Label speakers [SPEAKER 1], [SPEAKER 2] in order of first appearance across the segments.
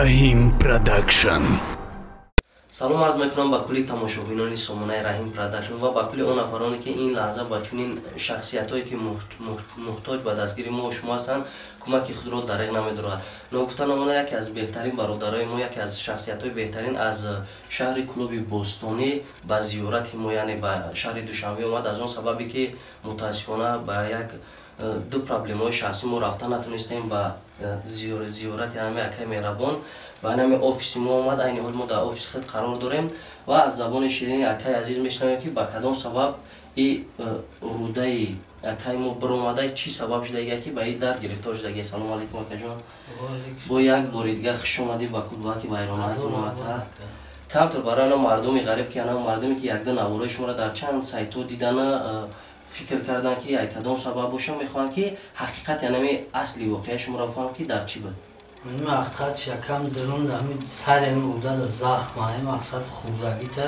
[SPEAKER 1] Rahim Production.
[SPEAKER 2] سلام عرض میکنم با کلی تماشابینان سامانه رحیم پروداکشن و با کلی اون افرانی که این لحظه با چنین شخصیتایی که محتاج به دستگیری ما و شما هستند کمک خود را دریغ نمی‌دارد. نگفته نمونه یکی از بهترین برادرای ما، یکی از شخصیت‌های بهترین از شهر کلوب بوستونی به زیارت ما، یعنی به شهر دوشنبه اومد. از اون سببی که متاسفانه به یک دو پرابلم‌های شخصی ما رفتن نتونستیم به زیارت همه اکای مهربان و همه آفیس ما اومد. این حال ما در آفیس خود قرار داریم و از زبان شیرین اکای عزیز میشنویم که با کدام سبب این روده اکای ما برآمده، چی سبب شده که به این درد گرفتار شده. سلام علیکم اکا جان. با یک بار دیگه خوش اومدید با کدوه که بیرانات ما اکا. کمتر برای مردمی غریب که مردمی که یک دو نوارای شما را در چند سایت ها دیدن فکر کردن که یک کدام سبب باشه، میخوان که حقیقت یعنی اصلی واقعی شما را بفهمم که در چی بود.
[SPEAKER 3] من حقیقت یکم درون همین سر این روده در زخم های مقصد خوردگی تا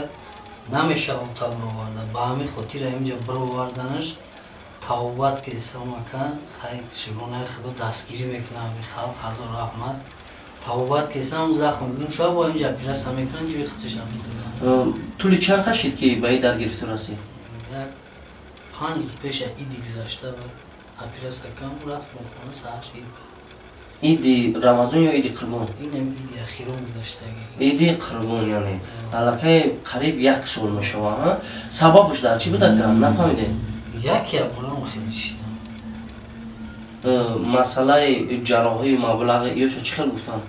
[SPEAKER 3] نمیشه اوتا برآورده. با همین خاطر اینجا برآوردنش توبت که استرام کن خیلی شگونه خدا دستگیری میکنه. همین خلق هزار رحمت توبت که استرام زخم بدون شما با اینجا پیرست هم میکنن جوی خودش هم میدونن.
[SPEAKER 2] طولی چند خشید که به این در گرفتار هستی؟
[SPEAKER 3] 5 روز پیش ایدی گذاشته بود. اپیرست کم رفت مکنه سهر اید.
[SPEAKER 2] ایدی رمضان یا ایدی قربان؟
[SPEAKER 3] اینم ایدی اخیرون گذاشته.
[SPEAKER 2] ایدی قربان یعنی علاقه قریب یک سال میشه ها. سببش در چی بوده که نفهمیده؟
[SPEAKER 3] یکی بولم خیلی شیدم.
[SPEAKER 2] مسئله جراحی مبلغ یوشو چی خیلی گفتن؟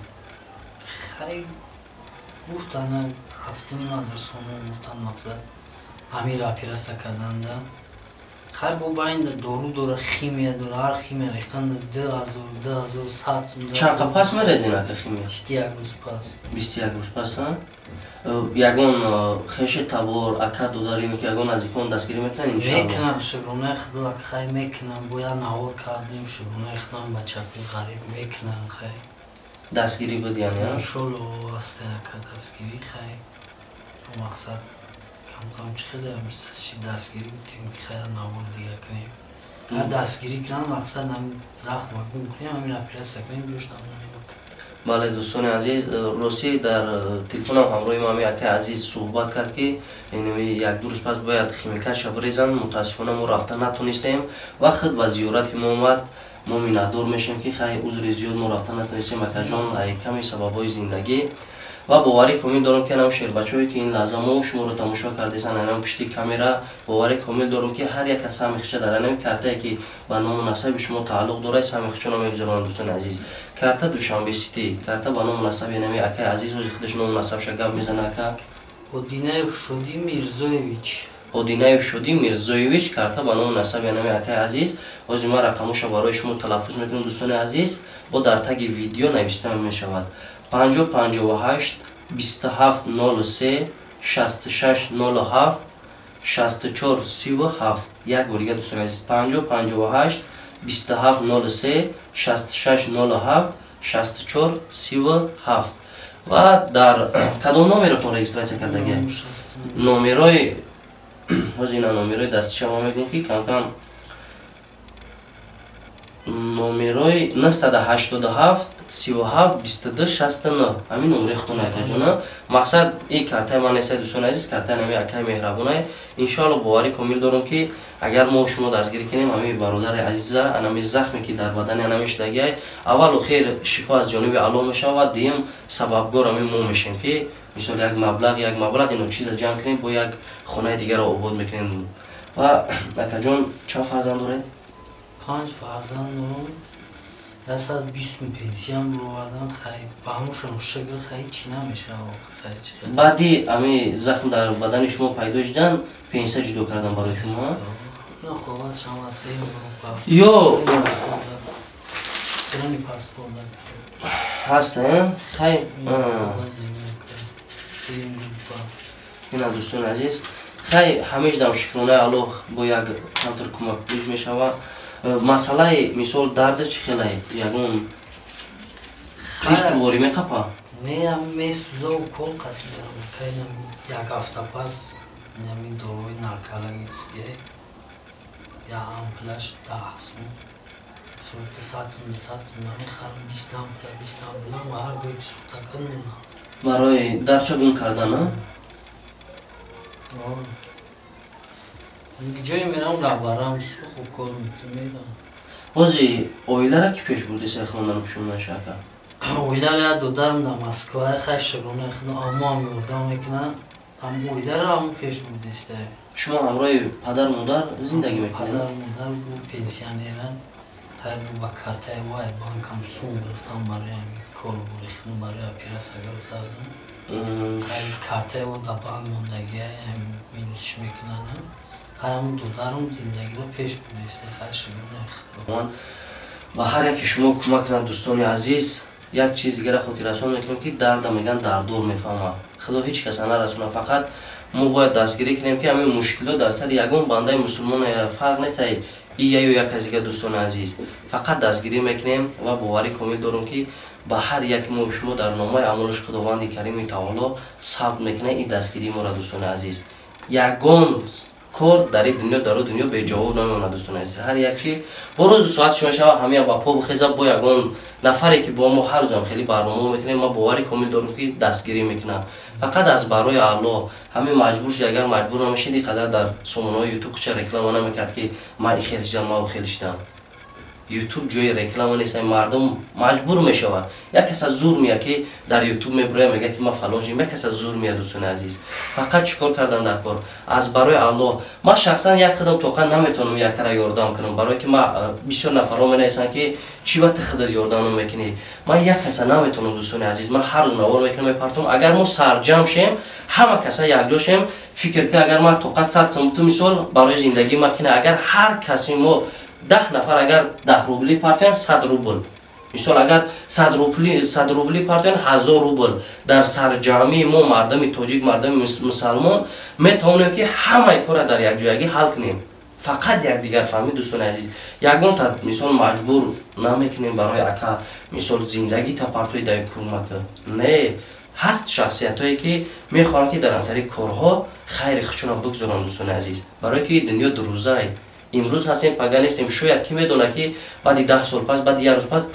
[SPEAKER 3] خیلی گفتن 7,500 سومون گفتن مقصد امیر اپیرست کردن ده. خیلی با این دارو داره خیمیه داره هر خیمیه ریختن 2,100
[SPEAKER 2] چند پس میرزین که خیمیه؟
[SPEAKER 3] 21 روز پس.
[SPEAKER 2] 21 روز پس ها؟ یگون خیش تبار اکد دو داریم که یگون از یکون دستگیری میکنن انشاءالله؟
[SPEAKER 3] میکنن شگرونه خدا خیلی میکنن باید نهار کردیم شگرونه خدام بچه غریب میکنن خیلی
[SPEAKER 2] دستگیری بود یعنی ها؟
[SPEAKER 3] انشالله واسطه که دستگیری خیلی تو مقصد کم چه خیلی همیشه دستگیری بودیم که خیلی نهار دیگه کنیم هر دستگیری کنن مقصد هم زخم مکنیم کنیم همین اپیرست کنیم جوش نمونیم.
[SPEAKER 2] بله دوستان عزیز، روسی در تلفن همراه ما اکی عزیز صحبت کرد که یک دو روز پس باید خیمیکش بریزن. متاسفانه ما رفتن نتونستیم و خود به زیارت ما اومد. ما میندور میشیم که خیلی عذر زیاد ما رفتن نتونستیم اکا جان کمی سببای زندگی و باوری کامل دارم که نام شیر بچه‌ای که این لحظه ما شما رو تماشا کردیسن الان پشت کامera باوری کامل دارم که هر یک از سمیخچه در الان کارتایی که با نام مناسب شما تعلق داره سمیخچه نام میگذارن. دوستان عزیز کارت دوشنبه سیتی کارت با نام مناسب یعنی اکای عزیز و خودش نام مناسب شگاف میزنه اکا
[SPEAKER 3] اودینایف شودی میرزویویچ.
[SPEAKER 2] اودینایف شودی میرزویویچ کارت با نام مناسب یعنی اکای عزیز از ما رقمش برای شما تلفظ میکنم. دوستان عزیز با در تگ ویدیو نوشته میشود 558 27 03 66 07 64 37. یک بار دیگه دوستان عزیز 558 27 03 66 07 64 37 و در کدام نامرتون رجیستراسیون کردگی؟ نامرای هزینه نامرای دستی شما میگم که کم کم نامرای 987 37 22 69 همین نمره خودتون اکا جانا. مقصد این کارتای من نیست دوستان عزیز، کارتای نمی اکای مهربانه. انشالله باوری کامل دارم که اگر ما شما دستگیری کنیم همین برادر عزیز انمی زخمی که در بدن انمی شدگی اول و خیر شفا از جانب الله میشه و دیم سببگار همین ما میشیم که مثلا یک مبلغ اینو چیز جمع کنیم با یک خانه دیگر رو آباد میکنیم. و اکا جان چند فرزند داره؟
[SPEAKER 3] 5 فرزند دارم. 120 پنسیون رو بردم خیلی با همونشون شکل خیلی چی نمیشه خیلی.
[SPEAKER 2] بعدی همه زخم در بدن شما پیدا شدن پنسه جدا کردن برای شما؟
[SPEAKER 3] نه خواب از شما از دیم برو
[SPEAKER 2] یا
[SPEAKER 3] درانی پاسپورت
[SPEAKER 2] هستن؟ خیلی این دوستان عزیز خیلی همیشه دم شکرانه الله با یک کمتر کمک پیش میشه و مسئله مثال درد چی خیلی یکون ریش پرواری میقپا؟
[SPEAKER 3] نه هم میسوزه و کل قطعی دارم که یک هفته پس نمی داروی نرکلنگی چیه یا امپلش 10 سون صورت ساعت میخرم 20 بدم و هر گوی که سوخته کن میزنم.
[SPEAKER 2] برای در چه گونه کردن ها؟
[SPEAKER 3] جایی میرم لبرم سوخ و کار میرم.
[SPEAKER 2] اوزی اویله را کی پیش بودی سه خواندن پشون نشکه؟
[SPEAKER 3] اویله را دادم در مسکوه خیلی شگونه خیلی اما هم یوردم میکنه. اما اویله را همون پیش بودی است.
[SPEAKER 2] شما همراه پدر مادر زندگی میکنید؟
[SPEAKER 3] پدر مادر بود پنسیونرن. خیلی با کارت وای بانکم سون گرفتم برای کار بریختم برای پیرس گرفتم. خیلی کارت و در بانک موندگی مینوسش میکنن. خیلی دودارم زندگی رو پیش بودیسته خیلی شگونه.
[SPEAKER 2] من با هر یکی شما کمک کنند دوستان عزیز یک چیز دیگر خودی رسون میکنم که درد میگن دردور میفهمم. خدا هیچ کس نرسونه فقط ما باید دستگیری کنیم که همین مشکلات در سر یگان بنده مسلمان فرق نیست ای یا یک از دیگه دوستان عزیز فقط دستگیری میکنیم و باوری کامل دارم که با هر یک ما شما در نامه عملش خداوند کریم تعالی ثبت میکنه این دستگیری ما را دوستان عزیز یگان کار در این دنیا به جواب نمیمونه دوستان عزیز هر یکی با روز ساعت شما شب همه با پا بخیزه با یگان نفری که با ما هر روز هم خیلی برنامه میکنه ما باوری کامل دارم که دستگیری میکنه فقط از برای الله همین مجبور شد اگر مجبور نمیشید اینقدر در سامانه‌های یوتیوب چه رکلام نمیکرد که من خیلی شدم ما خیلی شدم یوتیوب جای رکلام نیست مردم مجبور میشوند یک کس از زور میاد که در یوتیوب میبره میگه که ما فلان شیم یک کس از زور میاد دوستان عزیز فقط چیکار کردن در کار از برای الله ما شخصا یک قدم توقع نمیتونم یک کار یاردام کنم برای که ما بسیار نفرا مینویسن که چی وقت خودت یاردام میکنی من یک کس نمیتونم دوستان عزیز من هر روز نوار میکنم میپرتم اگر ما سرجم شیم همه کسا یک جا شیم فکر که اگر ما توقع 100 سنت مثال برای زندگی مکنه اگر هر کسی ما 10 نفر اگر 10 روبلی پارتیان 100 روبل مثال اگر 100 روبلی پارتیان 1000 روبل در سرجامی ما مردم تاجیک مردم مسلمان میتونیم که همه کار در یک جایگی حل کنیم فقط یک دیگر فهمید دوستان عزیز یگان تا مثال مجبور نمیکنیم برای اکا مثال زندگی تا پارتوی دای کمک نه هست شخصیتایی که میخوان که در انتری کارها خیر خچونا بگذارن دوستان عزیز برای که دنیا دو روزه امروز هستیم پگاه نیستیم شاید کی میدونه که بعد 10 سال پس بعد یک روز پس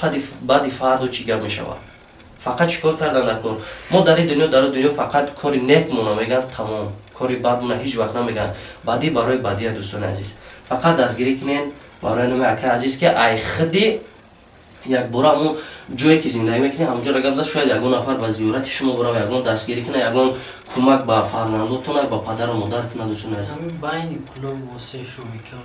[SPEAKER 2] بعد فردا چی گپ میشود فقط چیکار کردن در کار ما در دنیا فقط کاری نیک مون میگن تمام کاری بد مون هیچ وقت نمیگن بعدی برای بعدی دوستان عزیز فقط دستگیری کنین برای نمی اکا عزیز که ای خدی یک بار همون جایی که زندگی میکنه همونجا را گپ زد شاید یگان نفر به زیارت شما برای یگان دستگیری کنه یگان کمک به فرزندتون به پدر و مادر کنه دوستان عزیز
[SPEAKER 3] همین بین کلوب واسه شو میکنن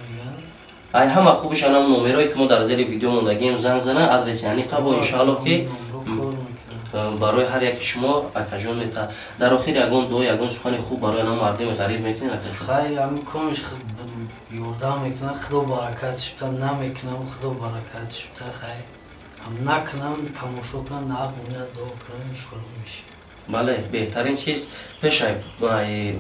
[SPEAKER 2] ای همه خوبش هم نمرایی که ما در زیر ویدیو موندگیم زنگ زنه آدرس یعنی قبل ان شاء الله که برای هر یک شما اکاجون میتا در آخر یگان سخن خوب برای نام مردم غریب میکنین اکاجون
[SPEAKER 3] خیلی همین کمش یوردام میکنن خدا برکتش بده نمیکنم خدا برکتش بده خیلی هم نکنم تماشا کنم نه بونه دعا کنم شروع میشه
[SPEAKER 2] بله بهترین چیز پیش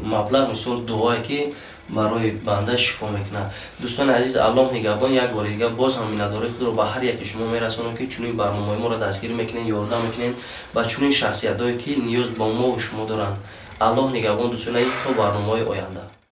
[SPEAKER 2] مبلغ مثل دعایی که برای بنده شفا میکنه دوستان عزیز الله نگهبان یک بار دیگه باز هم مینداری خود رو به هر یک شما میرسونم که چنین برنامه ما را دستگیر میکنین یاردام میکنین با چنین شخصیتایی که نیاز با ما و شما دارن الله نگهبان دوستان تا برنامه آینده